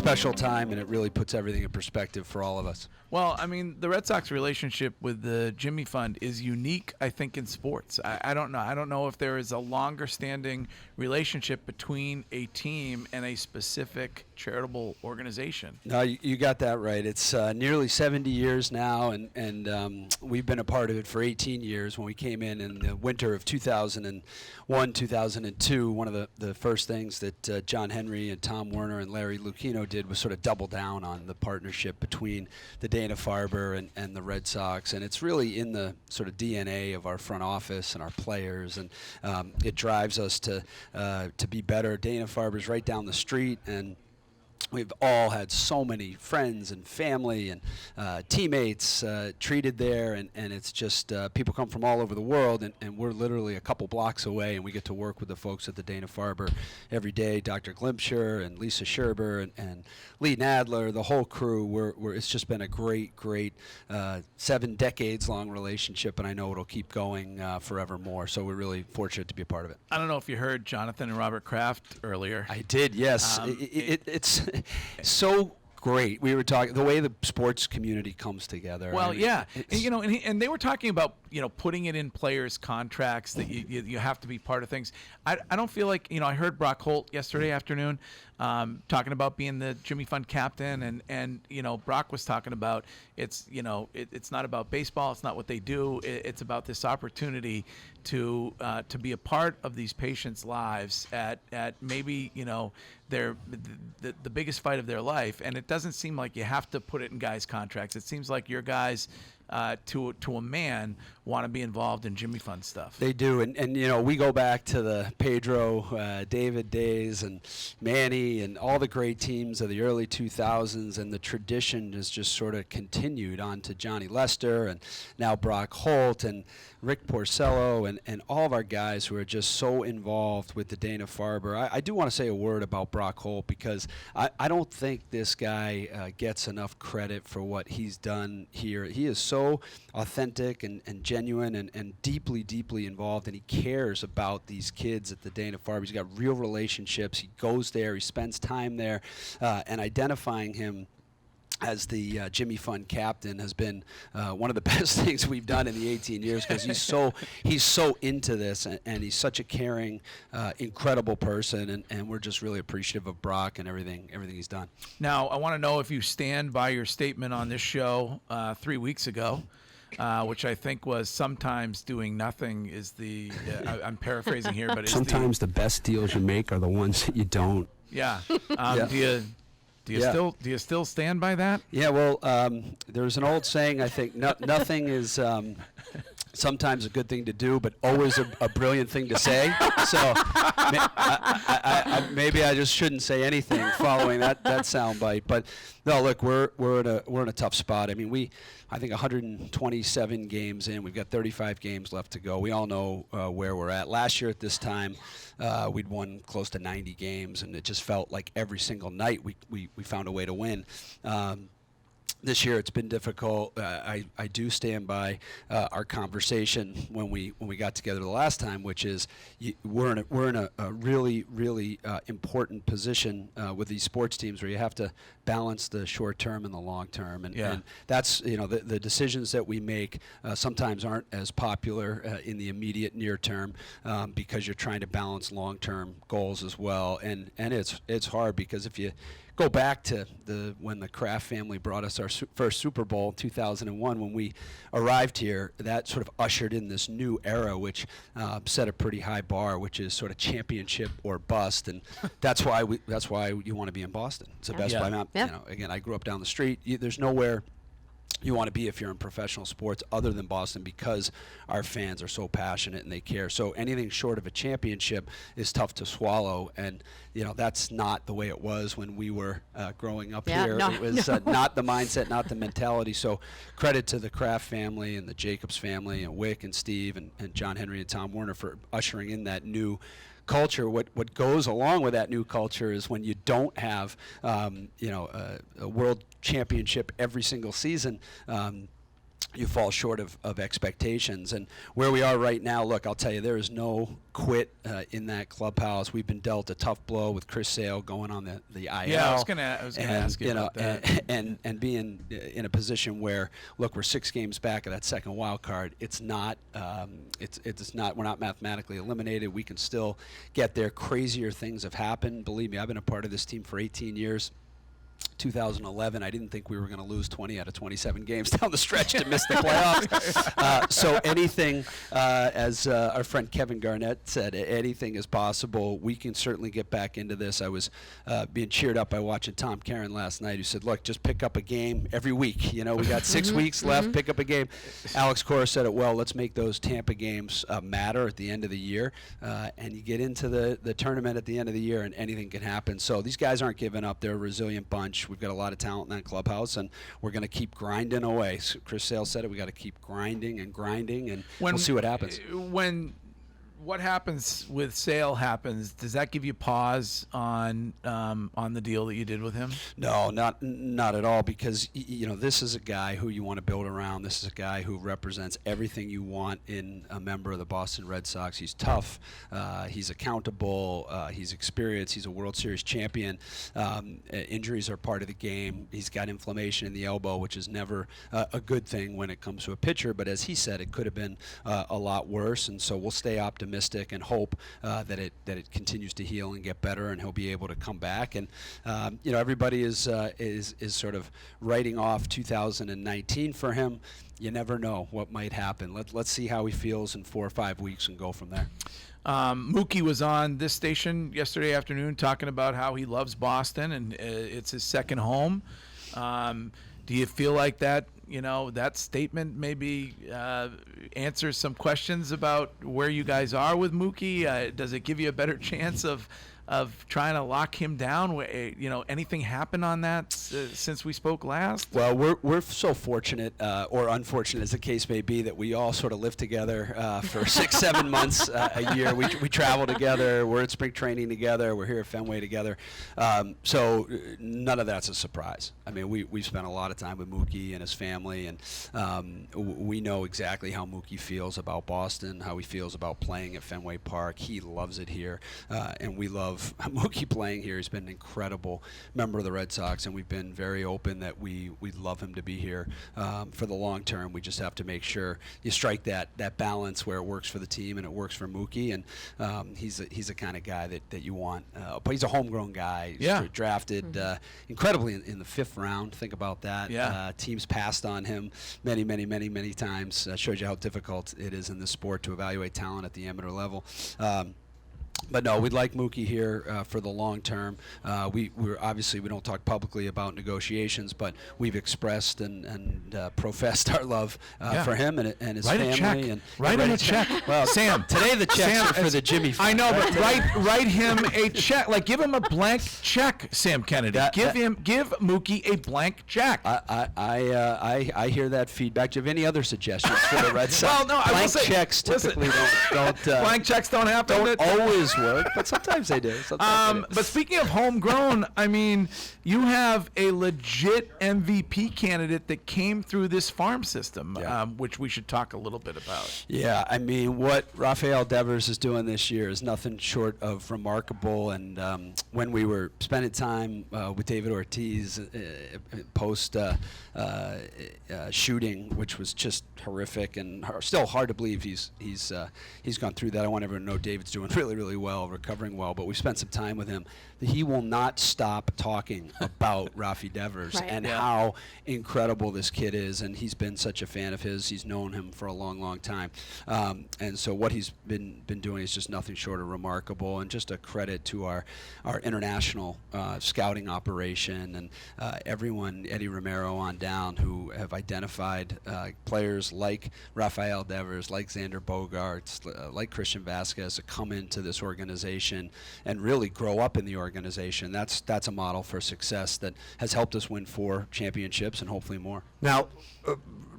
special time, and it really puts everything in perspective for all of us. Well, I mean, the Red Sox relationship with the Jimmy Fund is unique, I think, in sports. I don't know. I don't know if there is a longer-standing relationship between a team and a specific charitable organization. No, you got that right. It's nearly 70 years now, and we've been a part of it for 18 years. When we came in the winter of 2001, 2002, one of the first things that John Henry and Tom Werner and Larry Lucchino did was sort of double down on the partnership between the Dana-Farber and the Red Sox, and it's really in the sort of DNA of our front office and our players, and it drives us to be better. Dana-Farber's right down the street, and we've all had so many friends and family and teammates treated there, and it's just people come from all over the world, and we're literally a couple blocks away, and we get to work with the folks at the Dana-Farber every day, Dr. Glimpscher and Lisa Scherber and Lee Nadler, the whole crew. It's just been a great 7 decades long relationship, and I know it'll keep going forevermore, so we're really fortunate to be a part of it. I don't know if you heard Jonathan and Robert Kraft earlier. I did, yes. It's so great. We were talking the way the sports community comes together. Well, yeah, and they were talking about putting it in players' contracts that you have to be part of things. I don't feel like I heard Brock Holt yesterday afternoon talking about being the Jimmy Fund captain, and Brock was talking about it's not about baseball, it's not what they do, it's about this opportunity to be a part of these patients' lives at maybe their the biggest fight of their life, and it doesn't seem like you have to put it in guys' contracts. It seems like your guys to a man want to be involved in Jimmy Fund stuff. They do, and we go back to the Pedro, David days, and Manny, and all the great teams of the early 2000s, and the tradition has just sort of continued on to Johnny Lester, and now Brock Holt, and Rick Porcello, and all of our guys who are just so involved with the Dana-Farber. I do want to say a word about Brock Holt, because I don't think this guy gets enough credit for what he's done here. He is so authentic and genuine and deeply involved, and he cares about these kids at the Dana-Farber. He's got real relationships. He goes there. He spends time there, and identifying him as the Jimmy Fund captain has been one of the best things we've done in the 18 years, because he's so into this, and he's such a caring, incredible person, and we're just really appreciative of Brock and everything he's done. Now, I want to know if you stand by your statement on this show 3 weeks ago, which I think was sometimes doing nothing is the I'm paraphrasing here, but sometimes the best deals you make are the ones that you don't. Yeah. Do you still stand by that? Yeah, well, there's an old saying, I think, nothing is sometimes a good thing to do, but always a brilliant thing to say. So maybe I just shouldn't say anything following that soundbite. But no, look, we're in a tough spot. I mean, I think 127 games in. We've got 35 games left to go. We all know where we're at. Last year at this time, we'd won close to 90 games, and it just felt like every single night we found a way to win. This year it's been difficult. I do stand by our conversation when we got together the last time, which is we're in a really important position with these sports teams where you have to balance the short term and the long term, and that's the decisions that we make sometimes aren't as popular in the immediate near term because you're trying to balance long term goals as well, and it's hard, because if you go back to when the Kraft family brought us our first Super Bowl in 2001, when we arrived here, that sort of ushered in this new era, which set a pretty high bar, which is sort of championship or bust, and that's why you want to be in Boston. It's the best by map. Again, I grew up down the street. There's nowhere you want to be if you're in professional sports other than Boston, because our fans are so passionate and they care. So anything short of a championship is tough to swallow, and that's not the way it was when we were growing up here. It was not the mindset, not the mentality. So credit to the Kraft family and the Jacobs family and Wick and Steve and John Henry and Tom Werner for ushering in that new culture. What goes along with that new culture is when you don't have a world championship every single season, you fall short of expectations. And where we are right now, look, I'll tell you, there is no quit in that clubhouse. We've been dealt a tough blow with Chris Sale going on the IL. Yeah, I was gonna ask you about that. And being in a position where, look, we're 6 games back of that second wild card. It's not we're not mathematically eliminated. We can still get there. Crazier things have happened. Believe me, I've been a part of this team for 18 years. 2011, I didn't think we were going to lose 20 out of 27 games down the stretch to miss the playoffs. So anything, as our friend Kevin Garnett said, anything is possible. We can certainly get back into this. I was being cheered up by watching Tom Caron last night, who said, look, just pick up a game every week. You know, we got 6 weeks left, pick up a game. Alex Cora said it well, let's make those Tampa games matter at the end of the year. And you get into the tournament at the end of the year and anything can happen. So these guys aren't giving up. They're a resilient bunch. We've got a lot of talent in that clubhouse, and we're going to keep grinding away. So Chris Sale said it. We got to keep grinding, and we'll see what happens. What happens with Sale happens, does that give you pause on the deal that you did with him? No, not at all, because you know, this is a guy who you want to build around. This is a guy who represents everything you want in a member of the Boston Red Sox. He's tough, he's accountable, he's experienced, he's a World Series champion. Injuries are part of the game. He's got inflammation in the elbow, which is never a good thing when it comes to a pitcher, but as he said, it could have been a lot worse, and so we'll stay optimistic and hope that it continues to heal and get better, and he'll be able to come back. And you know, everybody is sort of writing off 2019 for him. You never know what might happen. Let's see how he feels in 4 or 5 weeks and go from there. Mookie was on this station yesterday afternoon talking about how he loves Boston and it's his second home. Do you feel like that, you know, that statement maybe answers some questions about where you guys are with Mookie? Does it give you a better chance of trying to lock him down? You know, anything happen on that since we spoke last? Well, we're so fortunate, or unfortunate as the case may be, that we all sort of live together for 6-7 months a year. We travel together. We're at spring training together. We're here at Fenway together. So none of that's a surprise. I mean, we've spent a lot of time with Mookie and his family, and we know exactly how Mookie feels about Boston, how he feels about playing at Fenway Park. He loves it here, and we love Mookie playing here. He's been an incredible member of the Red Sox, and we've been very open that we'd love him to be here for the long term. We just have to make sure you strike that balance where it works for the team and it works for Mookie. And he's the kind of guy that you want. But he's a homegrown guy. He's drafted incredibly in the 5th round. Think about that. Yeah. Teams passed on him many times. Shows you how difficult it is in this sport to evaluate talent at the amateur level. But no, we'd like Mookie here for the long term. We're obviously, we don't talk publicly about negotiations, but we've expressed and professed our love for him and his family. And write him a check. Well, Sam, today the checks are for the Jimmy Fund. I know, but write him a check. Like, give him a blank check, Sam Kennedy. Give Mookie a blank check. I hear that feedback. Do you have any other suggestions for the Red Sox? Well, no, I will say, checks typically don't blank checks don't happen. Don't always work, but sometimes they do. But speaking of homegrown, I mean, you have a legit MVP candidate that came through this farm system, which we should talk a little bit about. Yeah, I mean, what Rafael Devers is doing this year is nothing short of remarkable. And when we were spending time with David Ortiz post shooting, which was just horrific and still hard to believe he's gone through that. I want everyone to know David's doing really well, recovering well, but we spent some time with him. He will not stop talking about Rafi Devers and how incredible this kid is, and he's been such a fan of his. He's known him for a long time, and so what he's been doing is just nothing short of remarkable, and just a credit to our international scouting operation and everyone, Eddie Romero on down, who have identified players like Rafael Devers, like Xander Bogaerts, like Christian Vasquez to come into this organization and really grow up in the organization. That's a model for success that has helped us win 4 championships and hopefully more. Now,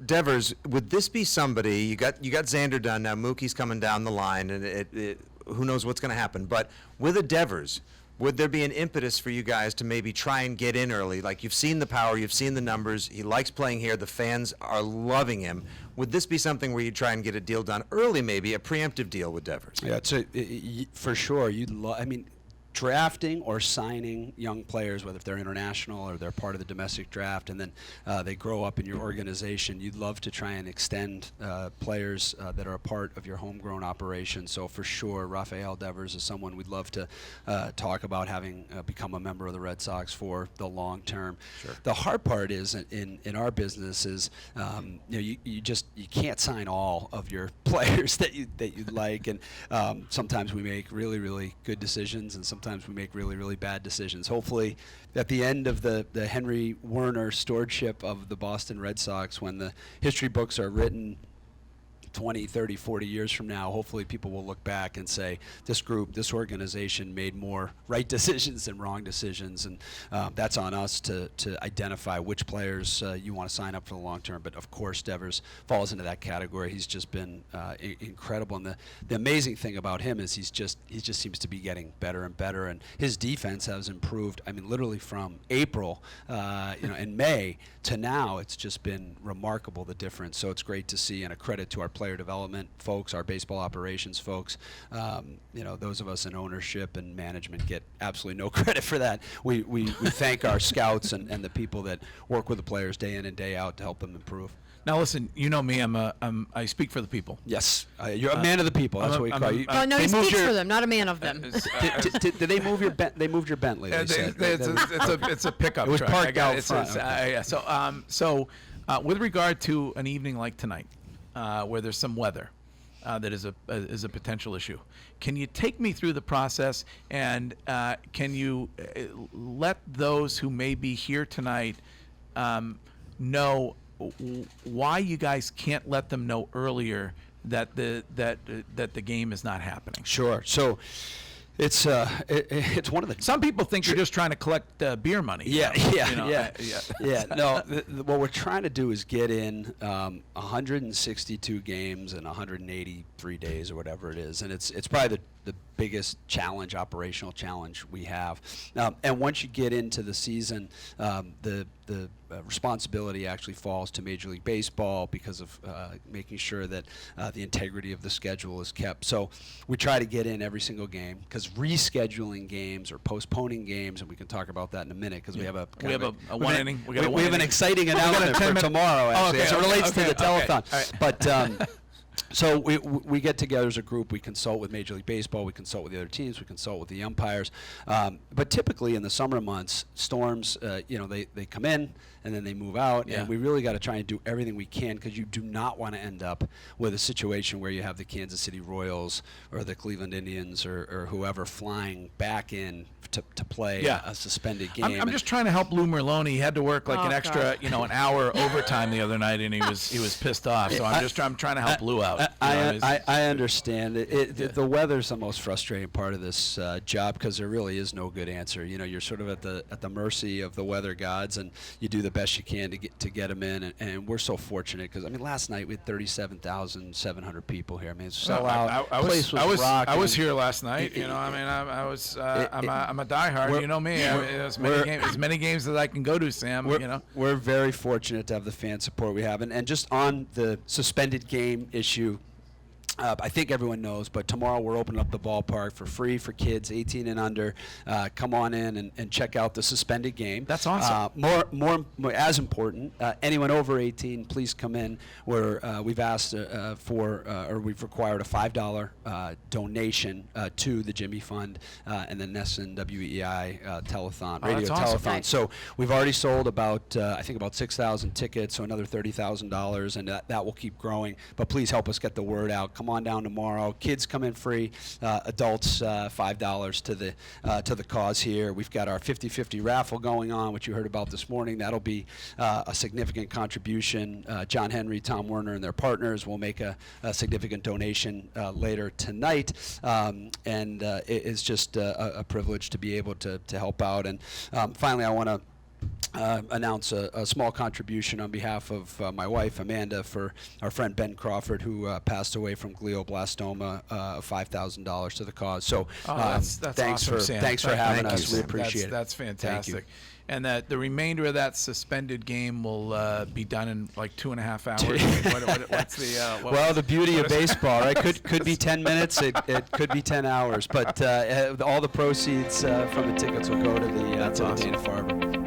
Devers, would this be somebody, you got Xander done, now Mookie's coming down the line, and who knows what's going to happen, but with a Devers, would there be an impetus for you guys to maybe try and get in early? Like, you've seen the power, you've seen the numbers, he likes playing here, the fans are loving him. Would this be something where you try and get a deal done early, maybe a preemptive deal with Devers? Yeah, for sure. I mean, drafting or signing young players, whether if they're international or they're part of the domestic draft, and then they grow up in your organization, you'd love to try and extend players that are a part of your homegrown operation. So for sure, Rafael Devers is someone we'd love to talk about having become a member of the Red Sox for the long term. Sure. The hard part is in our business is you can't sign all of your players that you like, and sometimes we make really, really good decisions, and sometimes we make really, really bad decisions. Hopefully, at the end of the Henry Werner stewardship of the Boston Red Sox, when the history books are written 20, 30, 40 years from now, hopefully people will look back and say, this group, this organization made more right decisions than wrong decisions, and that's on us to identify which players you want to sign up for the long term. But of course, Devers falls into that category. He's just been incredible, and the amazing thing about him is he just seems to be getting better and better, and his defense has improved. I mean, literally from April, in May to now, it's just been remarkable, the difference. So it's great to see, and a credit to our player development folks, our baseball operations folks. Those of us in ownership and management get absolutely no credit for that. We thank our scouts and the people that work with the players day in and day out to help them improve. Now listen, you know me. I speak for the people. Yes, you're a man of the people. That's what we call you. Oh no, he speaks for them, not a man of them. Did they move your They moved your Bentley. They said. It's a pickup It was truck. parked out front. So with regard to an evening like tonight, where there's some weather that is a potential issue, can you take me through the process, and can you let those who may be here tonight know why you guys can't let them know earlier that the game is not happening? Sure. So it's one of the. Some people think you're just trying to collect beer money. Yeah. No, what we're trying to do is get in 162 games in 183 days or whatever it is, and it's probably the biggest operational challenge we have. And once you get into the season, the responsibility actually falls to Major League Baseball because of making sure that the integrity of the schedule is kept. So we try to get in every single game, because rescheduling games or postponing games, and we can talk about that in a minute, because we have a one inning. We have an exciting announcement for tomorrow, actually, as it relates to the telethon. Right. But so we get together as a group. We consult with Major League Baseball. We consult with the other teams. We consult with the umpires. But typically in the summer months, storms, they come in and then they move out. Yeah. And we really got to try and do everything we can, because you do not want to end up with a situation where you have the Kansas City Royals or the Cleveland Indians or whoever flying back in to play a suspended game. I'm just trying to help Lou Merlone. He had to work an extra, an hour overtime the other night, and he was pissed off. So I'm trying to help Lou out. I understand. The weather's the most frustrating part of this job, because there really is no good answer. You're sort of at the mercy of the weather gods, and you do the best you can to get them in. And we're so fortunate, because last night we had 37,700 people here. It's so out. I was here last night. I'm a diehard. You know me. As many games as I can go to, Sam. We're very fortunate to have the fan support we have, and just on the suspended game issue. I think everyone knows, but tomorrow we're opening up the ballpark for free for kids 18 and under. Come on in and check out the suspended game. That's awesome. More as important, anyone over 18, please come in. We've asked or we've required a $5 donation to the Jimmy Fund and the NESN WEEI telethon, Radio-Telethon. Awesome. Right. So we've already sold about 6,000 tickets, so another $30,000, and that will keep growing. But please help us get the word out. Come on down tomorrow. Kids come in free. Adults $5 to the cause here. We've got our 50-50 raffle going on, which you heard about this morning. That'll be a significant contribution. John Henry, Tom Werner, and their partners will make a significant donation later tonight. And it's just a privilege to be able to help out. And finally, I want to announce a small contribution on behalf of my wife, Amanda, for our friend Ben Crawford, who passed away from glioblastoma, of $5,000 to the cause. So that's thanks awesome, for Sam. thanks for Thank having you, us. We Sam. appreciate it. That's Thank you. fantastic. And that the remainder of that suspended game will be done in like 2.5 hours. What's the Well, the beauty of baseball, right? Could be 10 minutes. It could be 10 hours. But all the proceeds from the tickets will go to the That's awesome. Dana-Farber.